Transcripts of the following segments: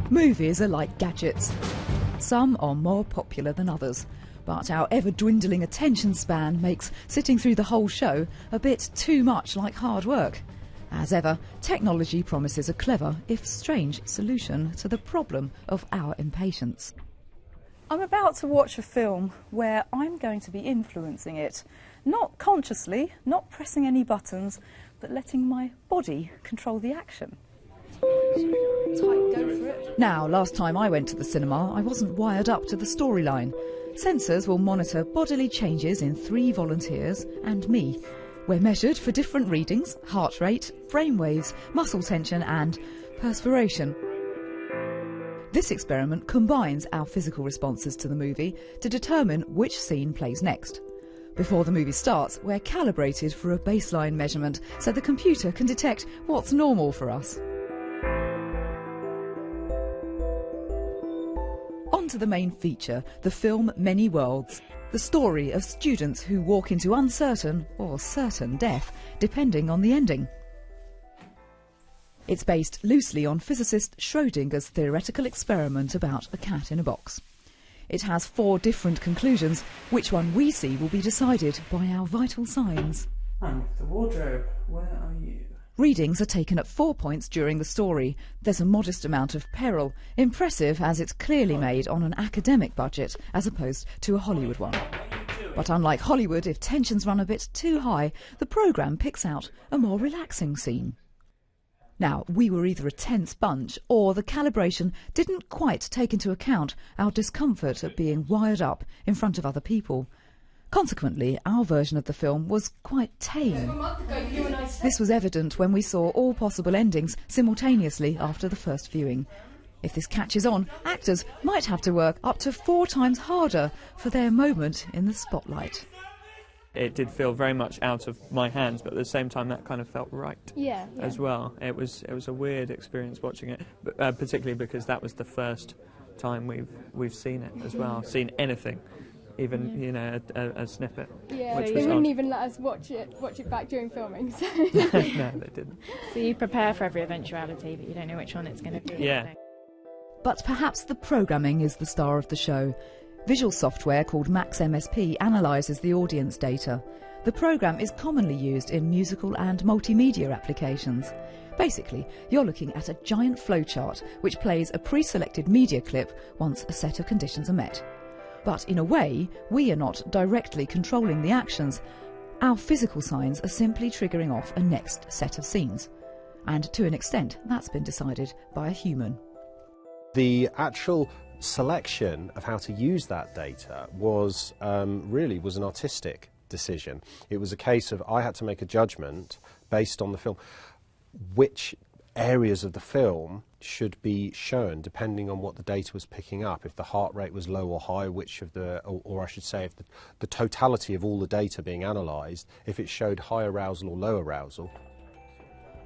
Movies are like gadgets. Some are more popular than others, but our ever-dwindling attention span makes sitting through the whole show a bit too much like hard work. As ever, technology promises a clever, if strange, solution to the problem of our impatience. I'm about to watch a film where I'm going to be influencing it. Not consciously, not pressing any buttons, but letting my body control the action. Now, last time I went to the cinema, I wasn't wired up to the storyline. Sensors will monitor bodily changes in 3 volunteers and me. We're measured for different readings: heart rate, brainwaves, muscle tension and perspiration. This experiment combines our physical responses to the movie to determine which scene plays next. Before the movie starts, we're calibrated for a baseline measurement so the computer can detect what's normal for us. On to the main feature, the film Many Worlds. The story of students who walk into uncertain or certain death, depending on the ending. It's based loosely on physicist Schrödinger's theoretical experiment about a cat in a box. It has 4 different conclusions. Which one we see will be decided by our vital signs. And the wardrobe, where are you? Readings are taken at 4 points during the story. There's a modest amount of peril, impressive as it's clearly made on an academic budget as opposed to a Hollywood one. But unlike Hollywood, if tensions run a bit too high, the programme picks out a more relaxing scene. Now, we were either a tense bunch or the calibration didn't quite take into account our discomfort at being wired up in front of other people. Consequently, our version of the film was quite tame. This was evident when we saw all possible endings simultaneously after the first viewing. If this catches on, actors might have to work up to 4 times harder for their moment in the spotlight. It did feel very much out of my hands, but at the same time that kind of felt right as well. It was a weird experience watching it, particularly because that was the first time we've seen it as well, seen anything. Even you know a snippet. Yeah, which they was wouldn't odd. even let us watch it back during filming. So. No, they didn't. So you prepare for every eventuality, but you don't know which one it's going to be. Yeah. But perhaps the programming is the star of the show. Visual software called Max MSP analyses the audience data. The programme is commonly used in musical and multimedia applications. Basically, you're looking at a giant flowchart which plays a pre-selected media clip once a set of conditions are met. But in a way, we are not directly controlling the actions. Our physical signs are simply triggering off a next set of scenes. And to an extent, that's been decided by a human. The actual selection of how to use that data was really was an artistic decision. It was a case of I had to make a judgment based on the film, which areas of the film should be shown depending on what the data was picking up. If the heart rate was low or high, which of the, or I should say, if the totality of all the data being analysed, if it showed high arousal or low arousal.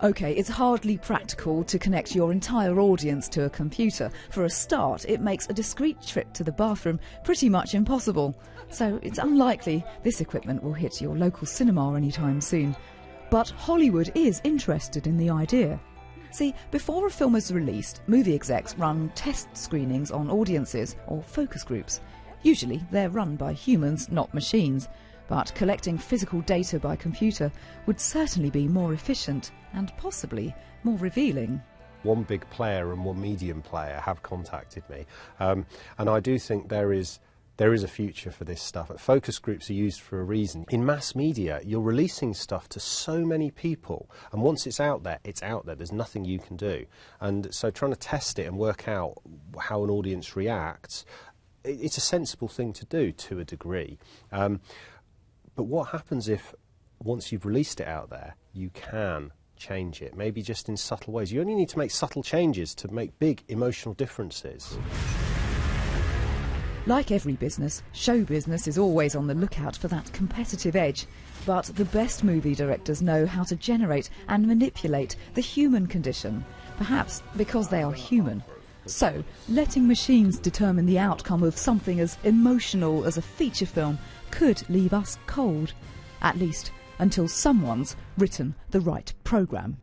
OK, it's hardly practical to connect your entire audience to a computer. For a start, it makes a discreet trip to the bathroom pretty much impossible. So it's unlikely this equipment will hit your local cinema anytime soon. But Hollywood is interested in the idea. See, before a film is released, movie execs run test screenings on audiences, or focus groups. Usually they're run by humans, not machines. But collecting physical data by computer would certainly be more efficient and possibly more revealing. One big player and one medium player have contacted me, and I do think there is a future for this stuff. Focus groups are used for a reason. In mass media, you're releasing stuff to so many people, and once it's out there, it's out there. There's nothing you can do. And so trying to test it and work out how an audience reacts, it's a sensible thing to do to a degree. But what happens if, once you've released it out there, you can change it, maybe just in subtle ways? You only need to make subtle changes to make big emotional differences. Like every business, show business is always on the lookout for that competitive edge. But the best movie directors know how to generate and manipulate the human condition, perhaps because they are human. So, letting machines determine the outcome of something as emotional as a feature film could leave us cold, at least until someone's written the right programme.